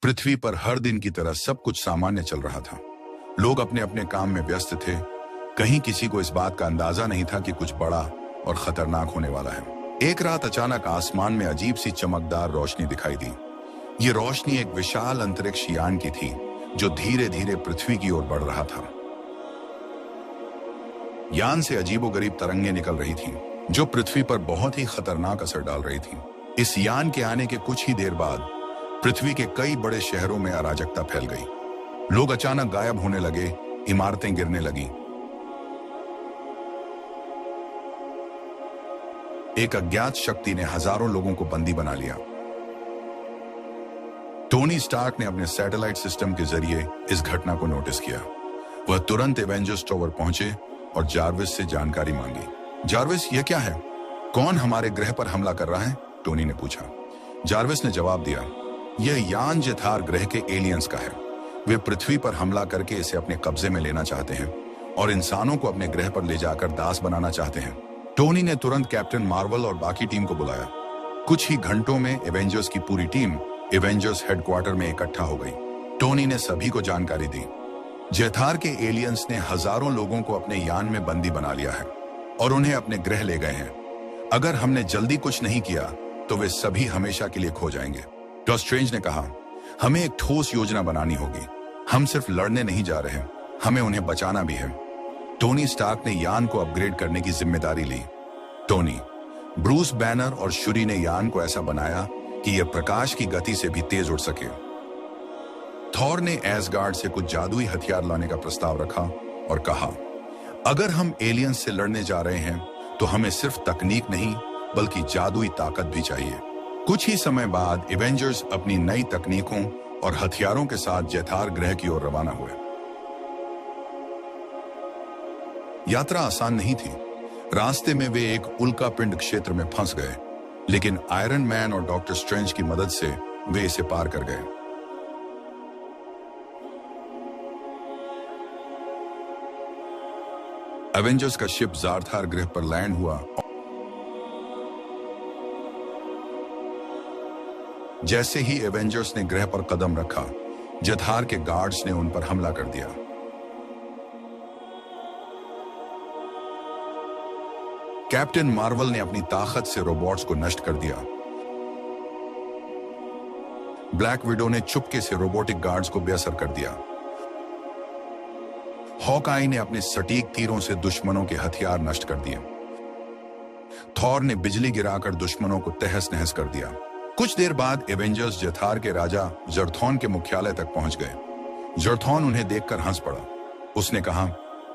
पृथ्वी पर हर दिन की तरह सब कुछ सामान्य चल रहा था। लोग अपने अपने काम में व्यस्त थे। कहीं किसी को इस बात का अंदाजा नहीं था कि कुछ बड़ा और खतरनाक होने वाला है। एक रात अचानक आसमान में अजीब सी चमकदार रोशनी दिखाई दी। ये रोशनी एक विशाल अंतरिक्ष यान की थी जो धीरे धीरे पृथ्वी की ओर बढ़ रहा था। यान से अजीबोगरीब तरंगें निकल रही थीं, जो पृथ्वी पर बहुत ही खतरनाक असर डाल रही थीं। इस यान के आने के कुछ ही देर बाद पृथ्वी के कई बड़े शहरों में अराजकता फैल गई। लोग अचानक गायब होने लगे, इमारतें गिरने लगी। एक अज्ञात शक्ति ने हजारों लोगों को बंदी बना लिया। टोनी स्टार्क ने अपने सैटेलाइट सिस्टम के जरिए इस घटना को नोटिस किया। वह तुरंत एवेंजर्स टावर पहुंचे और जार्विस से जानकारी मांगी। जार्विस, यह क्या है? कौन हमारे ग्रह पर हमला कर रहा है? टोनी ने पूछा। जार्विस ने जवाब दिया, यह यान जेथार ग्रह के एलियंस का है। वे पृथ्वी पर हमला करके इसे अपने कब्जे में लेना चाहते हैं और इंसानों को अपने ग्रह पर ले जाकर दास बनाना चाहते हैं। टोनी ने तुरंत कैप्टन मार्वल और बाकी टीम को बुलाया। कुछ ही घंटों में एवेंजर्स की पूरी टीम एवेंजर्स हेडक्वार्टर में इकट्ठा हो गई। टोनी ने सभी को जानकारी दी। जेथार के एलियंस ने हजारों लोगों को अपने यान में बंदी बना लिया है और उन्हें अपने ग्रह ले गए हैं। अगर हमने जल्दी कुछ नहीं किया तो वे सभी हमेशा के लिए खो जाएंगे। डॉक्टर स्ट्रेंज ने कहा, हमें एक ठोस योजना बनानी होगी। हम सिर्फ लड़ने नहीं जा रहे, हमें उन्हें बचाना भी है। टोनी स्टार्क ने यान को अपग्रेड करने की जिम्मेदारी ली। टोनी, ब्रूस बैनर और शूरी ने यान को ऐसा बनाया कि यह प्रकाश की गति से भी तेज उड़ सके। थॉर ने एसगार्ड से कुछ जादुई हथियार लाने का प्रस्ताव रखा और कहा, अगर हम एलियंस से लड़ने जा रहे हैं तो हमें सिर्फ तकनीक नहीं बल्कि जादुई ताकत भी चाहिए। कुछ ही समय बाद एवेंजर्स अपनी नई तकनीकों और हथियारों के साथ जेथार ग्रह की ओर रवाना हुए। यात्रा आसान नहीं थी। रास्ते में वे एक उल्कापिंड क्षेत्र में फंस गए, लेकिन आयरन मैन और डॉक्टर स्ट्रेंज की मदद से वे इसे पार कर गए। एवेंजर्स का शिप जार्थार ग्रह पर लैंड हुआ। जैसे ही एवेंजर्स ने ग्रह पर कदम रखा, जेथार के गार्ड्स ने उन पर हमला कर दिया। कैप्टन मार्वल ने अपनी ताकत से रोबोट्स को नष्ट कर दिया। ब्लैक विडो ने चुपके से रोबोटिक गार्ड्स को बेअसर कर दिया। हॉकआई ने अपने सटीक तीरों से दुश्मनों के हथियार नष्ट कर दिए। थॉर ने बिजली गिराकर दुश्मनों को तहस नहस कर दिया। कुछ देर बाद एवेंजर्स जेथार के राजा जर्थॉन के मुख्यालय तक पहुंच गए। जर्थॉन उन्हें देखकर हंस पड़ा। उसने कहा,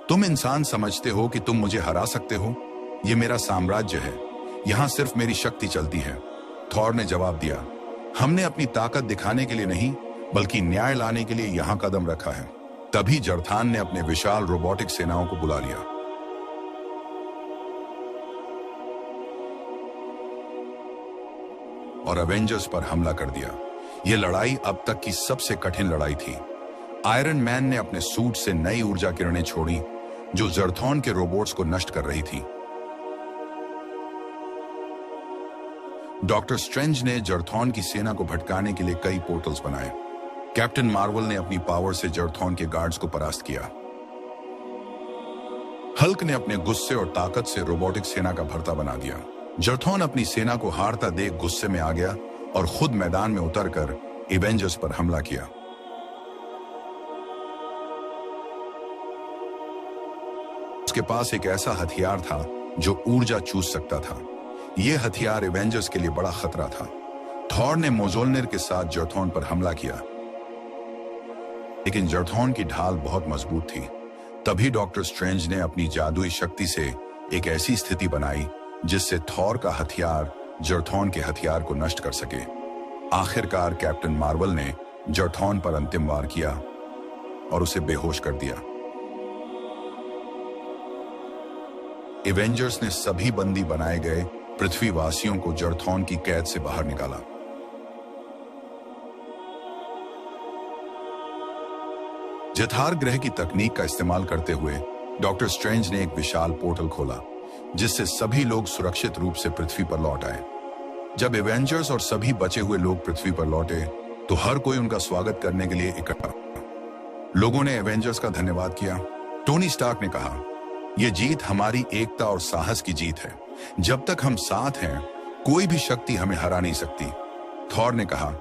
तुम इंसान समझते हो कि तुम मुझे हरा सकते हो? ये मेरा साम्राज्य है, यहां सिर्फ मेरी शक्ति चलती है। थॉर ने जवाब दिया, हमने अपनी ताकत दिखाने के लिए नहीं बल्कि न्याय लाने के लिए यहां कदम रखा है। तभी जर्थान ने अपने विशाल रोबोटिक सेनाओं को बुला लिया। और एवेंजर्स पर हमला कर दिया। यह लड़ाई अब तक की सबसे कठिन लड़ाई थी। आयरन मैन ने अपने सूट से नई ऊर्जा किरणें छोड़ी जो जर्थॉन के रोबोट्स को नष्ट कर रही थी। डॉक्टर स्ट्रेंज ने जर्थॉन की सेना को भटकाने के लिए कई पोर्टल्स बनाए। कैप्टन मार्वल ने अपनी पावर से जर्थॉन के गार्ड्स को परास्त किया। हल्क ने अपने गुस्से और ताकत से रोबोटिक सेना का भरता बना दिया। जर्थॉन अपनी सेना को हारता देख गुस्से में आ गया और खुद मैदान में उतरकर एवेंजर्स पर हमला किया। उसके पास एक ऐसा हथियार था जो ऊर्जा चूस सकता था। यह हथियार एवेंजर्स के लिए बड़ा खतरा था। थॉर ने मोजोल्निर के साथ जर्थॉन पर हमला किया, लेकिन जर्थॉन की ढाल बहुत मजबूत थी। तभी डॉक्टर स्ट्रेंज ने अपनी जादुई शक्ति से एक ऐसी स्थिति बनाई जिससे थॉर का हथियार जर्थॉन के हथियार को नष्ट कर सके। आखिरकार कैप्टन मार्वल ने जर्थॉन पर अंतिम वार किया और उसे बेहोश कर दिया। एवेंजर्स ने सभी बंदी बनाए गए पृथ्वीवासियों को जर्थॉन की कैद से बाहर निकाला। जेथार ग्रह की तकनीक का इस्तेमाल करते हुए डॉक्टर स्ट्रेंज ने एक विशाल पोर्टल खोला जिससे सभी लोग सुरक्षित रूप से पृथ्वी पर लौट आए। जब एवेंजर्स और सभी बचे हुए लोग पृथ्वी पर लौटे तो हर कोई उनका स्वागत करने के लिए इकट्ठा। लोगों ने एवेंजर्स का धन्यवाद किया। टोनी स्टार्क ने कहा, यह जीत हमारी एकता और साहस की जीत है। जब तक हम साथ हैं, कोई भी शक्ति हमें हरा नहीं सकती। थॉर ने कहा,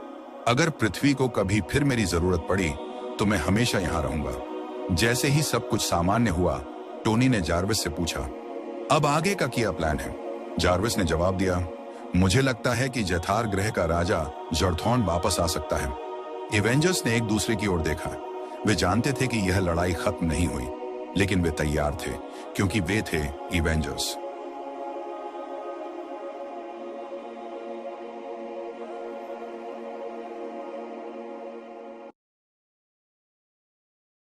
अगर पृथ्वी को कभी फिर मेरी जरूरत पड़ी तो मैं हमेशा यहां रहूंगा। जैसे ही सब कुछ सामान्य हुआ, टोनी ने जार्विस से पूछा, अब आगे का क्या प्लान है? जार्विस ने जवाब दिया, मुझे लगता है कि जथार ग्रह का राजा जॉर्थॉन वापस आ सकता है। एवेंजर्स ने एक दूसरे की ओर देखा। वे जानते थे कि यह लड़ाई खत्म नहीं हुई, लेकिन वे तैयार थे क्योंकि वे थे एवेंजर्स।